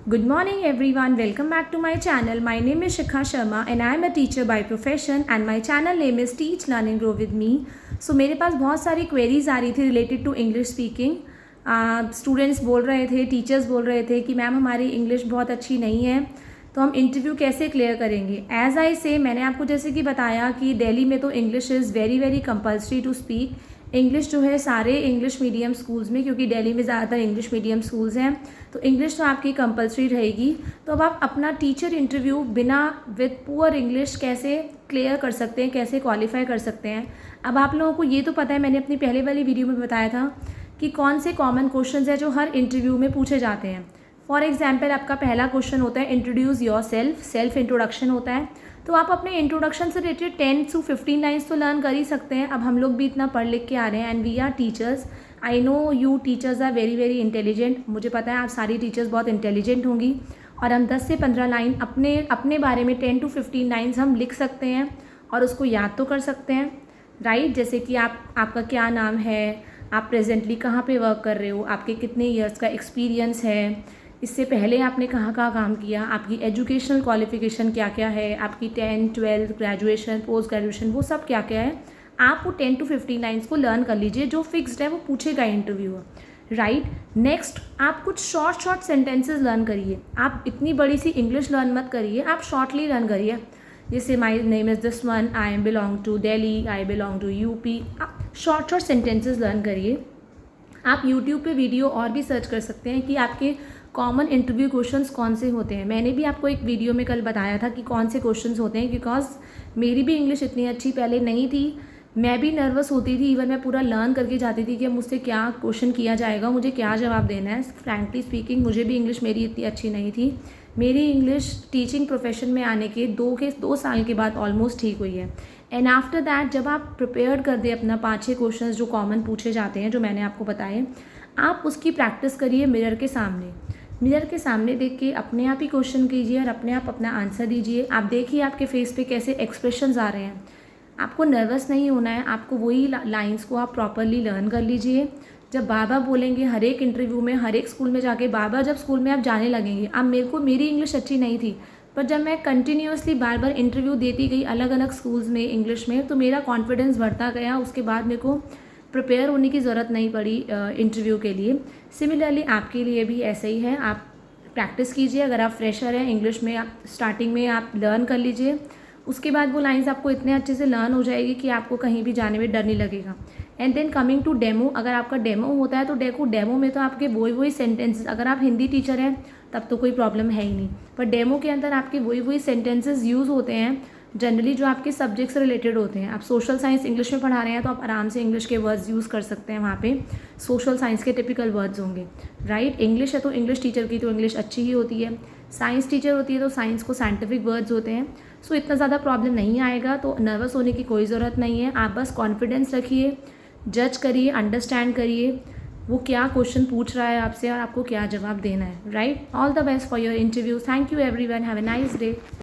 Good morning everyone, welcome back to my channel. My name is Shikha Sharma and I am a teacher by profession and my channel name is Teach Learn and Grow with me. So मेरे पास बहुत सारी queries आ रही थी related to English speaking. Students बोल रहे थे, teachers बोल रहे थे कि मैम हमारी इंग्लिश बहुत अच्छी नहीं है, तो हम इंटरव्यू कैसे क्लियर करेंगे. एज आई से मैंने आपको जैसे कि बताया कि दिल्ली में तो English is very very compulsory to speak. English जो है सारे इंग्लिश मीडियम स्कूल्स में, क्योंकि दिल्ली में ज़्यादातर इंग्लिश मीडियम स्कूल्स हैं, तो इंग्लिश तो आपकी कंपलसरी रहेगी. तो अब आप अपना टीचर इंटरव्यू बिना विद पुअर इंग्लिश कैसे क्लियर कर सकते हैं, कैसे क्वालिफाई कर सकते हैं. अब आप लोगों को ये तो पता है, मैंने अपनी पहले वाली वीडियो में बताया था कि कौन से कॉमन क्वेश्चंस हैं जो हर इंटरव्यू में पूछे जाते हैं. फॉर एग्जाम्पल आपका पहला क्वेश्चन होता है introduce your self, self introduction होता है. तो आप अपने इंट्रोडक्शन से रिलेटेड 10 to 15 लाइन्स तो लर्न कर ही सकते हैं. अब हम लोग भी इतना पढ़ लिख के आ रहे हैं and we are teachers. I know you teachers are very very intelligent. मुझे पता है आप सारी टीचर्स बहुत इंटेलिजेंट होंगी और हम 10 से 15 लाइन अपने बारे में 10 to 15 लाइन्स हम लिख सकते हैं और उसको याद तो कर सकते हैं, राइट. जैसे कि आपका क्या नाम है, आप प्रेजेंटली कहाँ पे वर्क कर रहे हो, आपके कितने ईयर्स का एक्सपीरियंस है, इससे पहले आपने कहाँ कहाँ काम किया, आपकी एजुकेशनल क्वालिफिकेशन क्या क्या है, आपकी 10th 12th graduation post graduation वो सब क्या क्या है. आप वो 10 to 15 लाइन्स को लर्न कर लीजिए, जो फिक्स्ड है वो पूछेगा इंटरव्यूअर, राइट. नेक्स्ट आप कुछ शॉर्ट सेंटेंसेस लर्न करिए. आप इतनी बड़ी सी इंग्लिश लर्न मत करिए, आप शॉर्टली लर्न करिए. जैसे my name is this one, I am belong to Delhi, I belong to UP. आप शॉर्ट सेंटेंसेस लर्न करिए. आप यूट्यूब पे वीडियो और भी सर्च कर सकते हैं कि आपके कॉमन इंटरव्यू क्वेश्चंस कौन से होते हैं. मैंने भी आपको एक वीडियो में कल बताया था कि कौन से क्वेश्चंस होते हैं, बिकॉज मेरी भी इंग्लिश इतनी अच्छी पहले नहीं थी. मैं भी नर्वस होती थी, इवन मैं पूरा लर्न करके जाती थी कि अब मुझसे क्या क्वेश्चन किया जाएगा, मुझे क्या जवाब देना है. फ्रैंकली स्पीकिंग मुझे भी इंग्लिश मेरी इतनी अच्छी नहीं थी. मेरी इंग्लिश टीचिंग प्रोफेशन में आने के 2 साल के बाद ऑलमोस्ट ठीक हुई है. एंड आफ्टर दैट जब आप प्रिपेयर कर दे अपना 5-6 क्वेश्चन जो कॉमन पूछे जाते हैं, जो मैंने आपको बताए, आप उसकी प्रैक्टिस करिए मिरर के सामने. मिरर के सामने देख के अपने आप ही क्वेश्चन कीजिए और अपने आप अपना आंसर दीजिए. आप देखिए आपके फेस पे कैसे एक्सप्रेशंस आ रहे हैं. आपको नर्वस नहीं होना है, आपको वही लाइंस को आप प्रॉपरली लर्न कर लीजिए. जब बार बोलेंगे हर एक इंटरव्यू में, हर एक स्कूल में जाके बार जब स्कूल में आप जाने लगेंगे. अब मेरी इंग्लिश अच्छी नहीं थी, पर जब मैं कंटिन्यूसली बार इंटरव्यू देती गई अलग अलग स्कूल्स में इंग्लिश में, तो मेरा कॉन्फिडेंस बढ़ता गया. उसके बाद मेरे को प्रिपेयर होने की ज़रूरत नहीं पड़ी इंटरव्यू के लिए. सिमिलरली आपके लिए भी ऐसे ही है. आप प्रैक्टिस कीजिए. अगर आप फ्रेशर हैं इंग्लिश में, आप स्टार्टिंग में आप लर्न कर लीजिए. उसके बाद वो लाइंस आपको इतने अच्छे से लर्न हो जाएगी कि आपको कहीं भी जाने में डर नहीं लगेगा. And then coming to demo, अगर आपका डेमो होता है तो डेमो में तो आपके वही सेंटेंसेस, अगर आप हिंदी टीचर हैं तब तो कोई प्रॉब्लम है ही नहीं, पर डेमो के अंदर आपके वही सेंटेंसेस यूज़ होते हैं जनरली जो आपके सब्जेक्ट से रिलेटेड होते हैं. आप सोशल साइंस इंग्लिश में पढ़ा रहे हैं तो आप आराम से इंग्लिश के वर्ड्स यूज़ कर सकते हैं. वहाँ पे सोशल साइंस के टिपिकल वर्ड्स होंगे, राइट. इंग्लिश है तो इंग्लिश टीचर की तो इंग्लिश अच्छी ही होती है. साइंस टीचर होती है तो साइंस को साइंटिफिक वर्ड्स होते हैं. सो इतना ज़्यादा प्रॉब्लम नहीं आएगा, तो नर्वस होने की कोई ज़रूरत नहीं है. आप बस कॉन्फिडेंस रखिए, जज करिए, अंडरस्टैंड करिए वो क्या क्वेश्चन पूछ रहा है आपसे और आपको क्या जवाब देना है, right. All the best for your interview. Thank you everyone. Have a nice day.